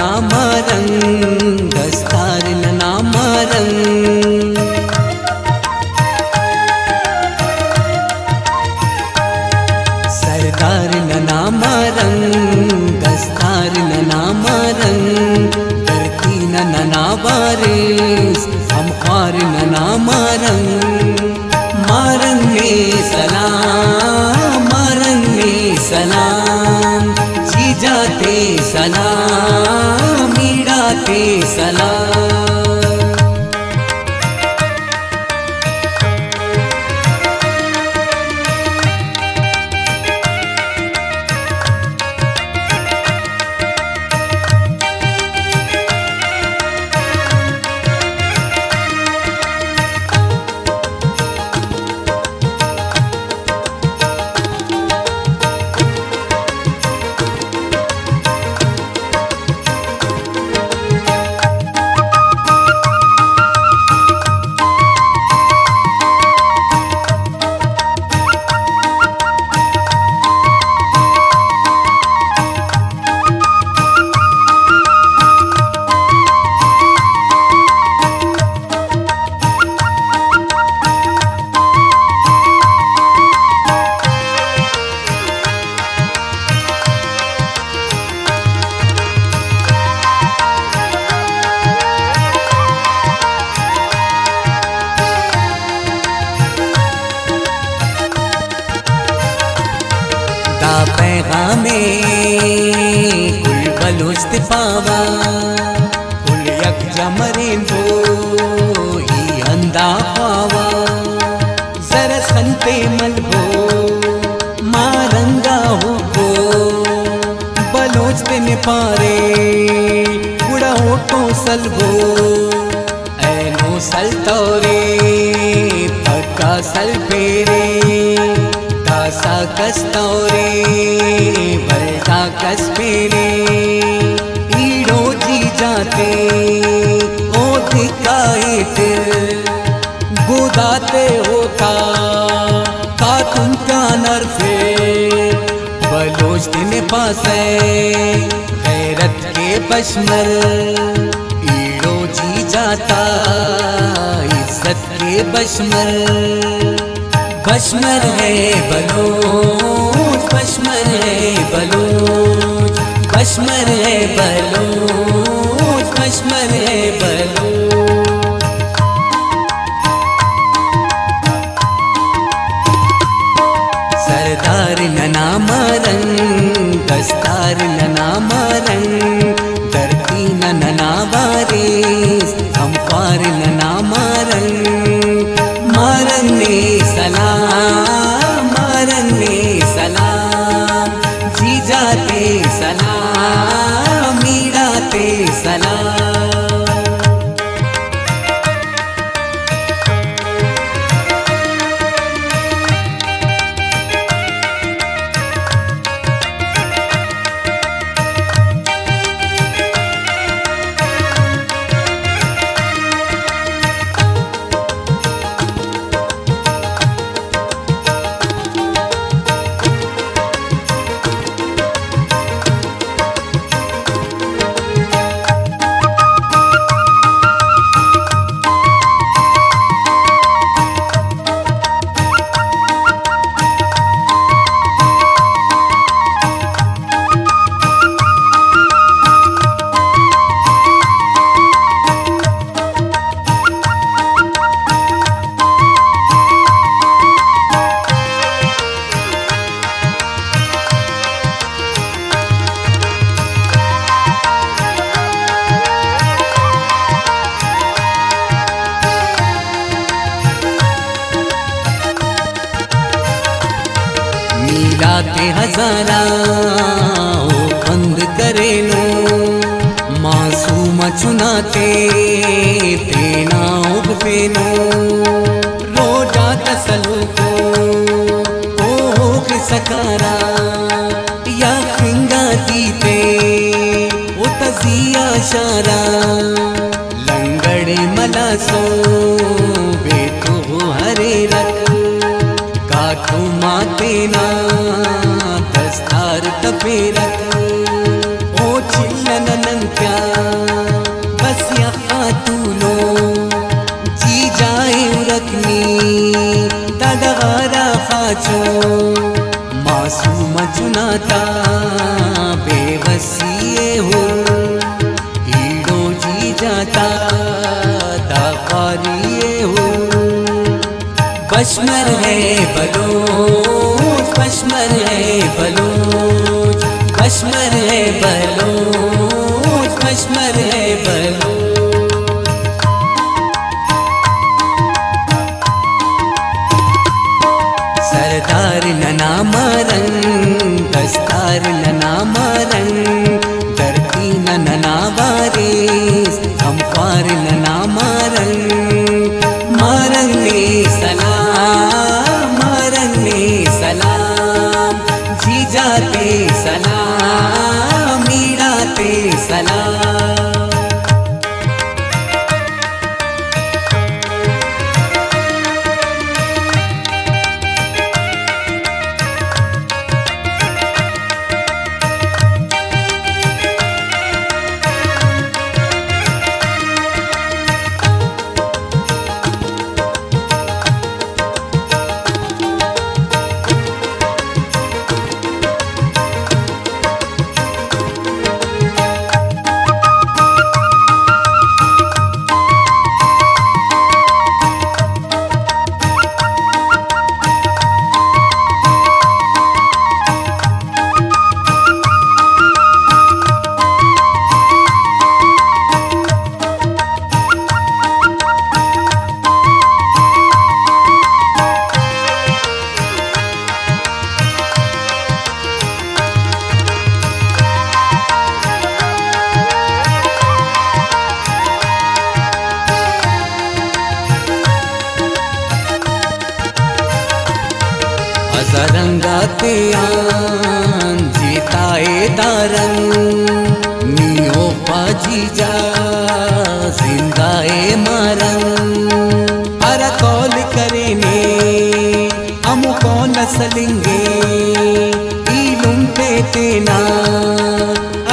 नामरंग दस्तार नामरंग सरदार नामरंग दस्तार नामरंग धरती नावारिस हम ख्वार नामरंग मारंग में सलाम मारंग में सलाम जी जाते सलाम मीड़ाते सलाम पैगामे कुल बलोच पावा कुल यकजा मरेंदो ही अंदा पावा जरा संते मलबो मारंगा हो बलोच दिन पारे बुढ़ा हो तो सलबो ऐनो सलतोरे पक्का सल पेरे दासा कस्तौरे बलता कस्पेरे ईड़ो जी जाते ओ दिखाए तिर गुदाते होता का तुम का नरफे बलोच दिन पासे गैरत के बशमर ईड़ो जी जाता इज्जत के बशमर बशमर है बलोच बशमर है बलोच बशमर है बलोच बशमर है बलोच सरदार नामरंग दस्तार नामरंग धरती नावारिस हम ख्वार नामरंग मारंग ने सलाम मारंग ने सलाम जी जाते सलाम मीड़ाते सलाम मीराते हजारा ओ बंद करे नो मासूम चुनाते तेना उगवे नो रोजा तसलु को ओ के सकारा या फिंगा दीते ओ तजिया शारा लंगड़े मलासो बेतो हरे रख काठू माते ना दस्तार तपेरक ओ चिल्लन नंत्या पश्मर है बलोच, पश्मर है बलोच, पश्मर है बलोच, पश्मर है बलोच। सरदार नना मरंग, दस्तार नना मरंग, धरती नना वारिस, अम्पार नना मरंग। मरंग ने सलाम, मरंग ने सलाम, जीजाते सलाम, मीराते सलाम। रंगाते आन जीताए दारंग, नियो पाजीजा जिंदाए मारंग। अरा कॉल करे ने अमु कौन सलिंगे, इलुम पे तेना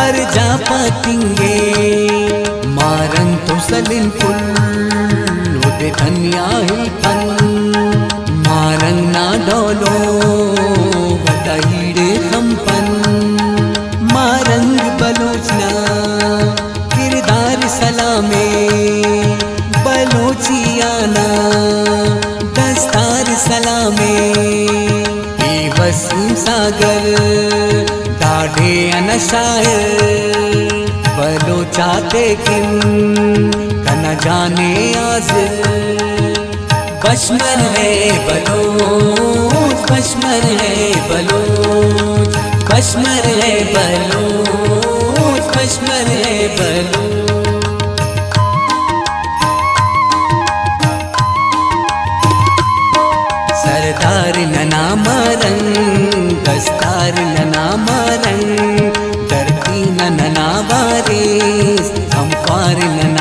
अर जा पातिंगे। मारंग तो सलिन पुल उदे धन्या हिलपन, मारंग ना डोलो वटाईड़े कंपन। मारंग बलोचना किरदार सलामे, बलोचियाना दस्तार सलामे। ये वसीम सागर दाढ़े अनशायर, बलोचाते किन कना जाने आजिर। पश्मर है बलोच, पश्मर है बलोच, पश्मर है बलोच, पश्मर है बलोच। सरदार नना मरंग, दस्तार नना मरंग, धरती नना वारिस, अम्पार नना